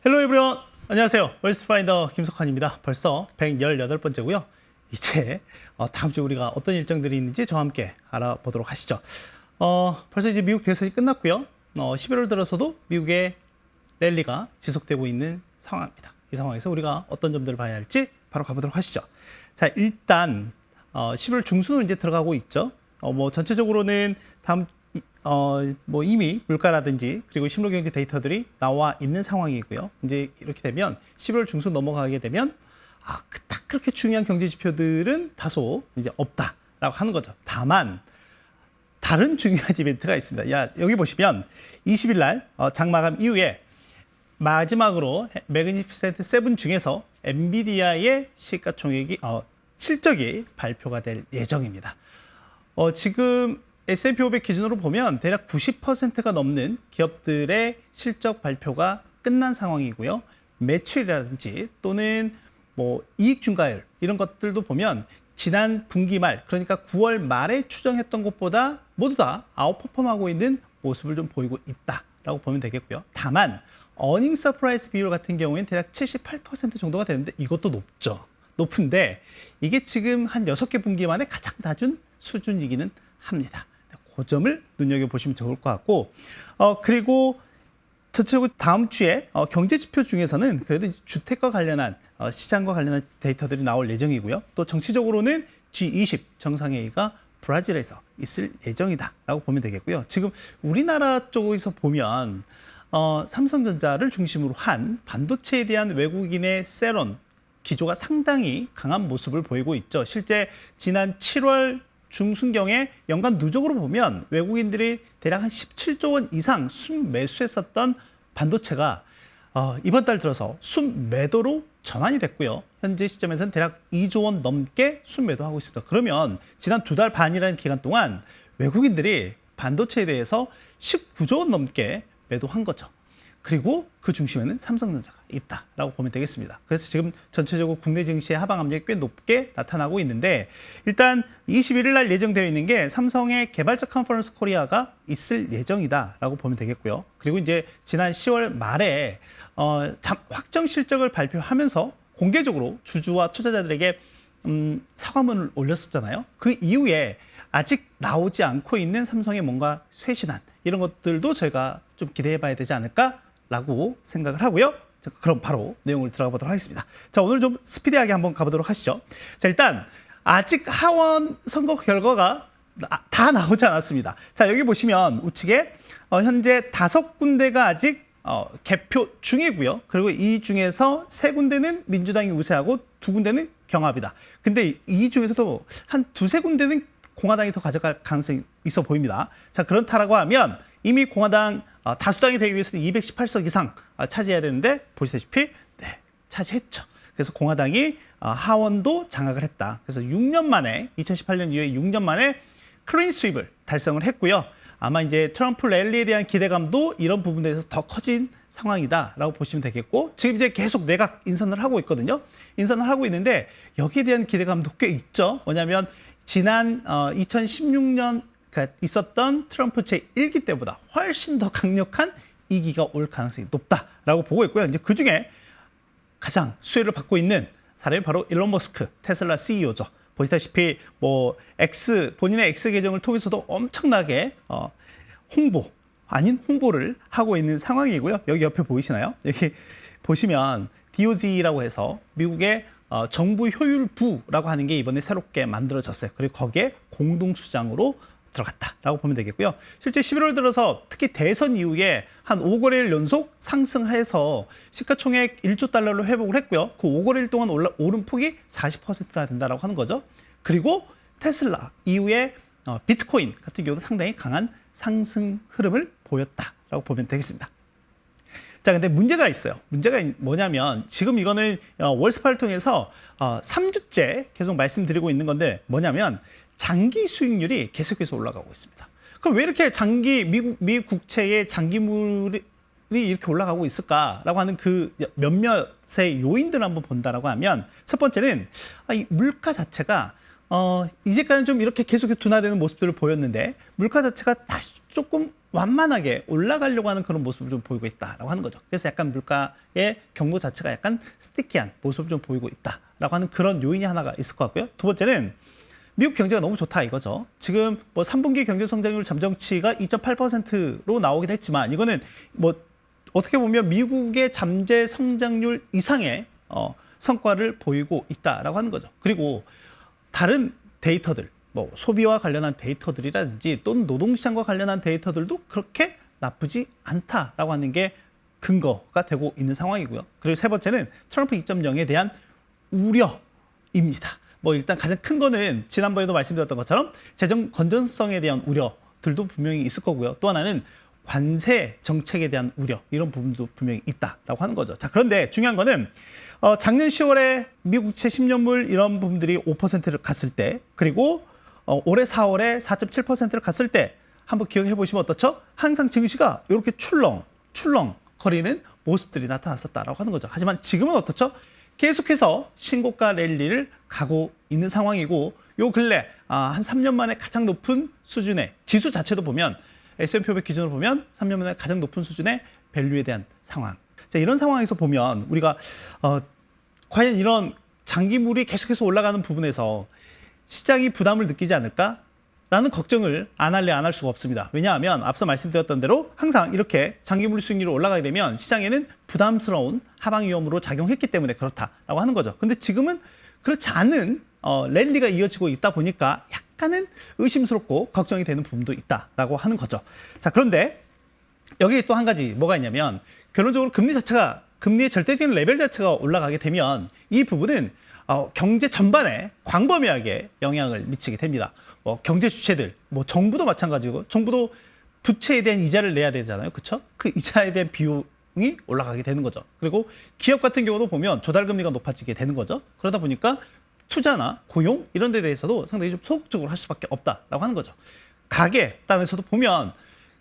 헬로 에브리원, 안녕하세요. 월스트 파인더 김석환입니다. 벌써 118번째고요. 이제 다음 주 우리가 어떤 일정들이 있는지 저와 함께 알아보도록 하시죠. 벌써 이제 미국 대선이 끝났고요. 11월 들어서도 미국의 랠리가 지속되고 있는 상황입니다. 이 상황에서 우리가 어떤 점들을 봐야 할지 바로 가보도록 하시죠. 자, 일단 11월 중순으로 이제 들어가고 있죠. 전체적으로는 이미 물가라든지 그리고 실무경제 데이터들이 나와 있는 상황이고요. 이제 이렇게 되면 11월 중순 넘어가게 되면 딱 그렇게 중요한 경제 지표들은 다소 이제 없다라고 하는 거죠. 다만 다른 중요한 이벤트가 있습니다. 여기 보시면 20일 날 장마감 이후에 마지막으로 매그니피센트 7 중에서 엔비디아의 시가총액이 실적이 발표가 될 예정입니다. 지금 S&P 500 기준으로 보면 대략 90%가 넘는 기업들의 실적 발표가 끝난 상황이고요. 매출이라든지 또는 이익 증가율 이런 것들도 보면 지난 분기 말, 그러니까 9월 말에 추정했던 것보다 모두 다 아웃퍼폼하고 있는 모습을 좀 보이고 있다라고 보면 되겠고요. 다만 어닝 서프라이즈 비율 같은 경우에는 대략 78% 정도가 되는데 이것도 높은데 이게 지금 한 6개 분기 만에 가장 낮은 수준이기는 합니다. 그 점을 눈여겨보시면 좋을 것 같고, 그리고 전체적으로 다음 주에 경제 지표 중에서는 그래도 주택과 관련한 시장과 관련한 데이터들이 나올 예정이고요. 또 정치적으로는 G20 정상회의가 브라질에서 있을 예정이다라고 보면 되겠고요. 지금 우리나라 쪽에서 보면 삼성전자를 중심으로 한 반도체에 대한 외국인의 세론 기조가 상당히 강한 모습을 보이고 있죠. 실제 지난 7월 중순경에 연간 누적으로 보면 외국인들이 대략 한 17조 원 이상 순매수했었던 반도체가 이번 달 들어서 순매도로 전환이 됐고요. 현재 시점에서는 대략 2조 원 넘게 순매도하고 있습니다. 그러면 지난 2달 반이라는 기간 동안 외국인들이 반도체에 대해서 19조 원 넘게 매도한 거죠. 그리고 그 중심에는 삼성전자가 있다라고 보면 되겠습니다. 그래서 지금 전체적으로 국내 증시의 하방 압력이 꽤 높게 나타나고 있는데, 일단 21일 날 예정되어 있는 게 삼성의 개발자 컨퍼런스 코리아가 있을 예정이다라고 보면 되겠고요. 그리고 이제 지난 10월 말에 확정 실적을 발표하면서 공개적으로 주주와 투자자들에게 사과문을 올렸었잖아요. 그 이후에 아직 나오지 않고 있는 삼성의 뭔가 쇄신안 이런 것들도 저희가 좀 기대해 봐야 되지 않을까라고 생각을 하고요. 자, 그럼 바로 내용을 들어가 보도록 하겠습니다. 자, 오늘 좀 스피디하게 한번 가보도록 하시죠. 자, 일단 아직 하원 선거 결과가 다 나오지 않았습니다. 자, 여기 보시면 우측에 현재 5군데가 아직 개표 중이고요. 그리고 이 중에서 3군데는 민주당이 우세하고 2군데는 경합이다. 근데 이 중에서도 한 2-3군데는 공화당이 더 가져갈 가능성이 있어 보입니다. 자, 그렇다라고 하면 이미 공화당 다수당이 되기 위해서는 218석 이상 차지해야 되는데 보시다시피 차지했죠. 그래서 공화당이 하원도 장악을 했다. 그래서 6년 만에 2018년 이후에 6년 만에 클린 스윕을 달성을 했고요. 아마 이제 트럼프 랠리에 대한 기대감도 이런 부분에서 더 커진 상황이다라고 보시면 되겠고, 지금 이제 계속 내각 인선을 하고 있거든요. 인선을 하고 있는데 여기에 대한 기대감도 꽤 있죠. 뭐냐면 지난 2016년 있었던 트럼프 제1기 때보다 훨씬 더 강력한 2기가 올 가능성이 높다라고 보고 있고요. 이제 그 중에 가장 수혜를 받고 있는 사람이 바로 일론 머스크 테슬라 CEO죠. 보시다시피 본인의 X 계정을 통해서도 엄청나게 홍보 아닌 홍보를 하고 있는 상황이고요. 여기 옆에 보이시나요? 여기 보시면 DOG라고 해서 미국의 정부 효율부라고 하는 게 이번에 새롭게 만들어졌어요. 그리고 거기에 공동수장으로 들어갔다라고 보면 되겠고요. 실제 11월 들어서 특히 대선 이후에 한 5거래일 연속 상승해서 시가총액 1조 달러로 회복을 했고요. 그 5거래일 동안 오른 폭이 40%나 된다라고 하는 거죠. 그리고 테슬라 이후에 비트코인 같은 경우도 상당히 강한 상승 흐름을 보였다라고 보면 되겠습니다. 자, 근데 문제가 있어요. 문제가 뭐냐면 지금 이거는 월스파를 통해서 3주째 계속 말씀드리고 있는 건데 뭐냐면 장기 수익률이 계속해서 올라가고 있습니다. 그럼 왜 이렇게 미국 국채의 장기물이 이렇게 올라가고 있을까라고 하는 그 몇몇의 요인들을 한번 본다라고 하면, 첫 번째는 이 물가 자체가 이제까지는 좀 이렇게 계속 둔화되는 모습들을 보였는데 물가 자체가 다시 조금 완만하게 올라가려고 하는 그런 모습을 좀 보이고 있다라고 하는 거죠. 그래서 약간 물가의 경로 자체가 약간 스티키한 모습을 좀 보이고 있다라고 하는 그런 요인이 하나가 있을 것 같고요. 두 번째는 미국 경제가 너무 좋다 이거죠. 지금 뭐 3분기 경제 성장률 잠정치가 2.8%로 나오긴 했지만 이거는 뭐 어떻게 보면 미국의 잠재 성장률 이상의 성과를 보이고 있다라고 하는 거죠. 그리고 다른 데이터들, 뭐 소비와 관련한 데이터들이라든지 또는 노동시장과 관련한 데이터들도 그렇게 나쁘지 않다라고 하는 게 근거가 되고 있는 상황이고요. 그리고 세 번째는 트럼프 2.0에 대한 우려입니다. 뭐 일단 가장 큰 거는 지난번에도 말씀드렸던 것처럼 재정 건전성에 대한 우려들도 분명히 있을 거고요. 또 하나는 관세 정책에 대한 우려 이런 부분도 분명히 있다라고 하는 거죠. 자, 그런데 중요한 거는 작년 10월에 미국채 10년물 이런 부분들이 5%를 갔을 때 그리고 올해 4월에 4.7%를 갔을 때 한번 기억해 보시면 어떻죠? 항상 증시가 이렇게 출렁 거리는 모습들이 나타났었다라고 하는 거죠. 하지만 지금은 어떻죠? 계속해서 신고가 랠리를 가고 있는 상황이고 요 근래 한 3년 만에 가장 높은 수준의 지수 자체도 보면 S&P 500 기준으로 보면 3년 만에 가장 높은 수준의 밸류에 대한 상황. 자, 이런 상황에서 보면 우리가 과연 이런 장기물이 계속해서 올라가는 부분에서 시장이 부담을 느끼지 않을까라는 걱정을 안 할 수가 없습니다. 왜냐하면 앞서 말씀드렸던 대로 항상 이렇게 장기물 수익률이 올라가게 되면 시장에는 부담스러운 하방 위험으로 작용했기 때문에 그렇다라고 하는 거죠. 근데 지금은 그렇지 않은 랠리가 이어지고 있다 보니까 약간은 의심스럽고 걱정이 되는 부분도 있다라고 하는 거죠. 자, 그런데 여기 또 한 가지 뭐가 있냐면 결론적으로 금리의 절대적인 레벨 자체가 올라가게 되면 이 부분은 경제 전반에 광범위하게 영향을 미치게 됩니다. 경제 주체들, 뭐 정부도 마찬가지고 정부도 부채에 대한 이자를 내야 되잖아요. 그렇죠? 그 이자에 대한 비용이 올라가게 되는 거죠. 그리고 기업 같은 경우도 보면 조달금리가 높아지게 되는 거죠. 그러다 보니까 투자나 고용 이런 데 대해서도 상당히 좀 소극적으로 할 수밖에 없다라고 하는 거죠. 가계 단에서도 보면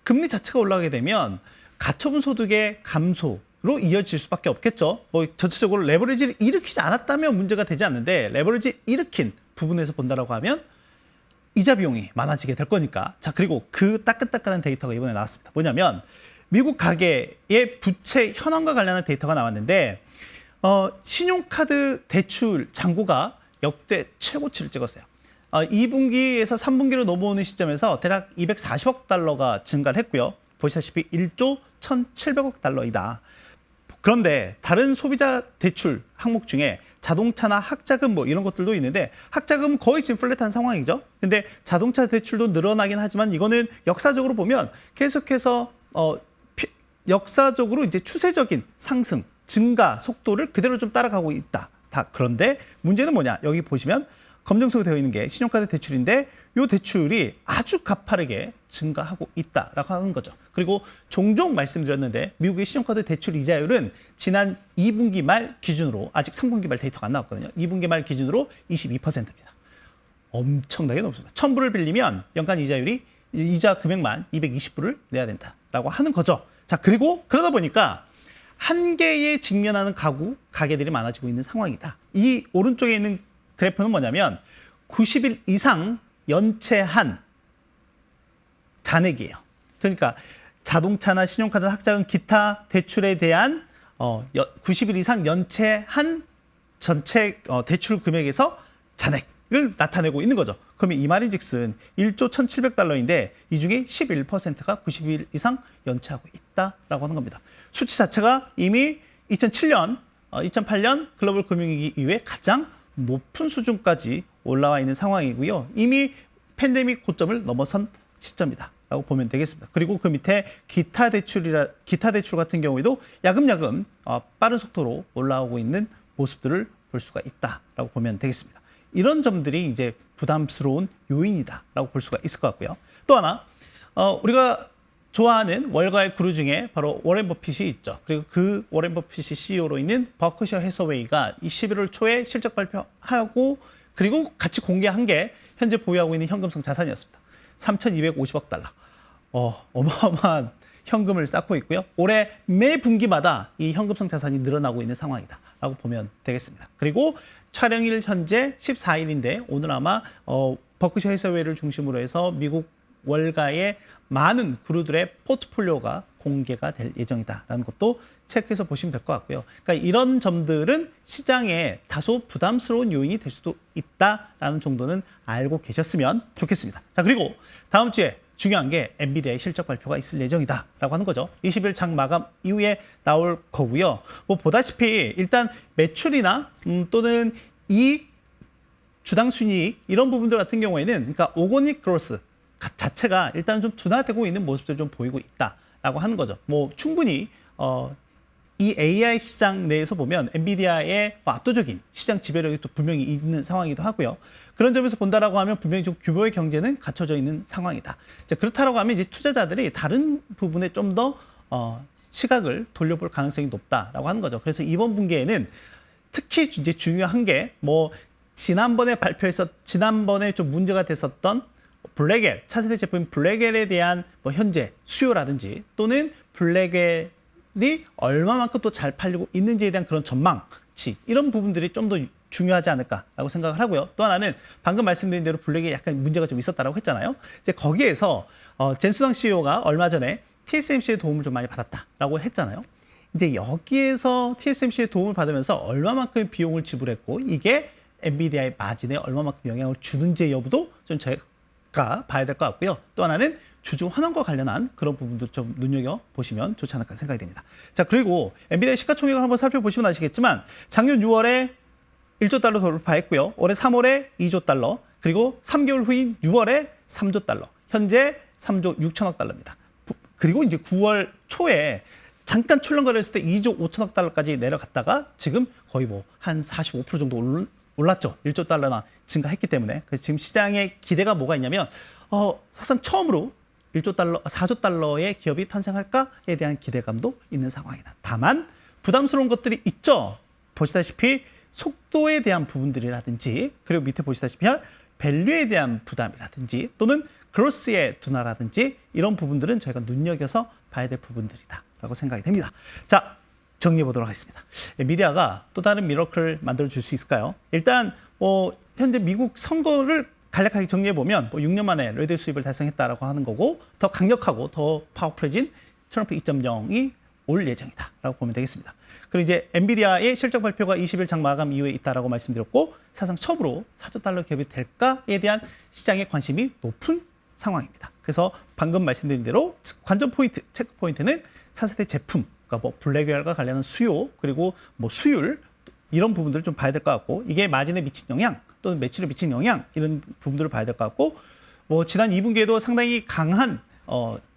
금리 자체가 올라가게 되면 가처분 소득의 감소로 이어질 수밖에 없겠죠. 뭐 전체적으로 레버리지를 일으키지 않았다면 문제가 되지 않는데 레버리지 일으킨 부분에서 본다라고 하면 이자 비용이 많아지게 될 거니까. 자, 그리고 그 따끈따끈한 데이터가 이번에 나왔습니다. 뭐냐면 미국 가계의 부채 현황과 관련한 데이터가 나왔는데 신용카드 대출 잔고가 역대 최고치를 찍었어요. 2분기에서 3분기로 넘어오는 시점에서 대략 240억 달러가 증가를 했고요. 보시다시피 1조 1,700억 달러이다. 그런데 다른 소비자 대출 항목 중에 자동차나 학자금 뭐 이런 것들도 있는데 학자금 거의 지금 플랫한 상황이죠. 근데 자동차 대출도 늘어나긴 하지만 이거는 역사적으로 보면 계속해서 역사적으로 이제 추세적인 상승, 증가 속도를 그대로 좀 따라가고 있다. 그런데 문제는 뭐냐? 여기 보시면 검정색으로 되어 있는 게 신용카드 대출인데 이 대출이 아주 가파르게 증가하고 있다라고 하는 거죠. 그리고 종종 말씀드렸는데 미국의 신용카드 대출 이자율은 지난 2분기 말 기준으로 아직 3분기 말 데이터가 안 나왔거든요. 2분기 말 기준으로 22%입니다. 엄청나게 높습니다. 1,000불을 빌리면 연간 이자 금액만 220불을 내야 된다라고 하는 거죠. 자, 그리고 그러다 보니까 한계에 직면하는 가게들이 많아지고 있는 상황이다. 이 오른쪽에 있는 그래프는 뭐냐면 90일 이상 연체한 잔액이에요. 그러니까 자동차나 신용카드, 학자금, 기타 대출에 대한 90일 이상 연체한 전체 대출 금액에서 잔액을 나타내고 있는 거죠. 그러면 이 말인즉슨 1조 1,700달러인데 이 중에 11%가 90일 이상 연체하고 있다라고 하는 겁니다. 수치 자체가 이미 2008년 글로벌 금융위기 이후에 가장 높은 수준까지 올라와 있는 상황이고요. 이미 팬데믹 고점을 넘어선 시점이다라고 보면 되겠습니다. 그리고 그 밑에 기타 대출 같은 경우에도 야금야금 빠른 속도로 올라오고 있는 모습들을 볼 수가 있다라고 보면 되겠습니다. 이런 점들이 이제 부담스러운 요인이다라고 볼 수가 있을 것 같고요. 또 하나 우리가 좋아하는 월가의 그루 중에 바로 워렌 버핏이 있죠. 그리고 그 워렌 버핏이 CEO로 있는 버크셔 해서웨이가 이 11월 초에 실적 발표하고 그리고 같이 공개한 게 현재 보유하고 있는 현금성 자산이었습니다. 3,250억 달러. 어마어마한 현금을 쌓고 있고요. 올해 매 분기마다 이 현금성 자산이 늘어나고 있는 상황이다라고 보면 되겠습니다. 그리고 촬영일 현재 14일인데 오늘 아마 버크셔 해서웨이를 중심으로 해서 미국 월가의 많은 그룹들의 포트폴리오가 공개가 될 예정이다라는 것도 체크해서 보시면 될 것 같고요. 그러니까 이런 점들은 시장에 다소 부담스러운 요인이 될 수도 있다라는 정도는 알고 계셨으면 좋겠습니다. 자, 그리고 다음 주에 중요한 게 엔비디아의 실적 발표가 있을 예정이다라고 하는 거죠. 20일 장 마감 이후에 나올 거고요. 뭐 보다시피 일단 매출이나 또는 이익, 주당 순이익 이런 부분들 같은 경우에는 그러니까 오거닉 그로스 자체가 일단 좀 둔화되고 있는 모습들 좀 보이고 있다라고 하는 거죠. 뭐 충분히 이 AI 시장 내에서 보면 엔비디아의 압도적인 시장 지배력이 또 분명히 있는 상황이기도 하고요. 그런 점에서 본다라고 하면 분명히 좀 규모의 경제는 갖춰져 있는 상황이다. 자, 그렇다라고 하면 이제 투자자들이 다른 부분에 좀 더 시각을 돌려볼 가능성이 높다라고 하는 거죠. 그래서 이번 분기에는 특히 이제 중요한 게 뭐 지난번에 좀 문제가 됐었던 블랙엘, 차세대 제품인 블랙엘에 대한 뭐 현재 수요라든지 또는 블랙엘이 얼마만큼 또 잘 팔리고 있는지에 대한 그런 전망치 이런 부분들이 좀 더 중요하지 않을까라고 생각을 하고요. 또 하나는 방금 말씀드린 대로 블랙에 약간 문제가 좀 있었다라고 했잖아요. 이제 거기에서 젠수당 CEO가 얼마 전에 TSMC의 도움을 좀 많이 받았다라고 했잖아요. 이제 여기에서 TSMC의 도움을 받으면서 얼마만큼의 비용을 지불했고 이게 엔비디아의 마진에 얼마만큼 영향을 주는지 여부도 좀 저희가 봐야 될 것 같고요. 또 하나는 주주 환원과 관련한 그런 부분도 좀 눈여겨보시면 좋지 않을까 생각이 됩니다. 자, 그리고 엔비디아 시가총액을 한번 살펴보시면 아시겠지만 작년 6월에 1조 달러 돌파했고요. 올해 3월에 2조 달러, 그리고 3개월 후인 6월에 3조 달러, 현재 3조 6천억 달러입니다. 그리고 이제 9월 초에 잠깐 출렁거렸을 때 2조 5천억 달러까지 내려갔다가 지금 거의 뭐 한 45% 정도 올랐죠. 1조 달러나 증가했기 때문에. 그래서 지금 시장의 기대가 뭐가 있냐면 사실상 처음으로 1조 달러, 4조 달러의 기업이 탄생할까에 대한 기대감도 있는 상황이다. 다만 부담스러운 것들이 있죠. 보시다시피 속도에 대한 부분들이라든지 그리고 밑에 보시다시피 밸류에 대한 부담이라든지 또는 그로스의 둔화라든지 이런 부분들은 저희가 눈여겨서 봐야 될 부분들이다라고 생각이 됩니다. 자, 정리해 보도록 하겠습니다. 엔비디아가 또 다른 미러클을 만들어 줄 수 있을까요? 일단 현재 미국 선거를 간략하게 정리해 보면 6년 만에 레드 수입을 달성했다라고 하는 거고 더 강력하고 더 파워풀해진 트럼프 2.0이 올 예정이다라고 보면 되겠습니다. 그리고 이제 엔비디아의 실적 발표가 20일 장 마감 이후에 있다라고 말씀드렸고 사상 처음으로 4조 달러 기업이 될까에 대한 시장의 관심이 높은 상황입니다. 그래서 방금 말씀드린 대로 관전 포인트, 체크 포인트는 차세대 제품, 그러니까 뭐 블랙웰과 관련한 수요 그리고 뭐 수율 이런 부분들을 좀 봐야 될 것 같고 이게 마진에 미친 영향 또는 매출에 미친 영향 이런 부분들을 봐야 될 것 같고 뭐 지난 2분기에도 상당히 강한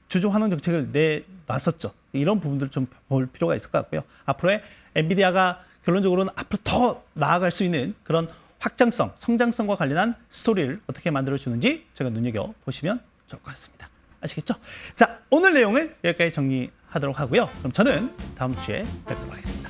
주주 환원 정책을 내놨었죠. 이런 부분들을 좀 볼 필요가 있을 것 같고요. 앞으로의 엔비디아가 결론적으로는 앞으로 더 나아갈 수 있는 그런 확장성, 성장성과 관련한 스토리를 어떻게 만들어주는지 제가 눈여겨보시면 좋을 것 같습니다. 아시겠죠? 자, 오늘 내용은 여기까지 정리하도록 하고요. 그럼 저는 다음 주에 뵙도록 하겠습니다.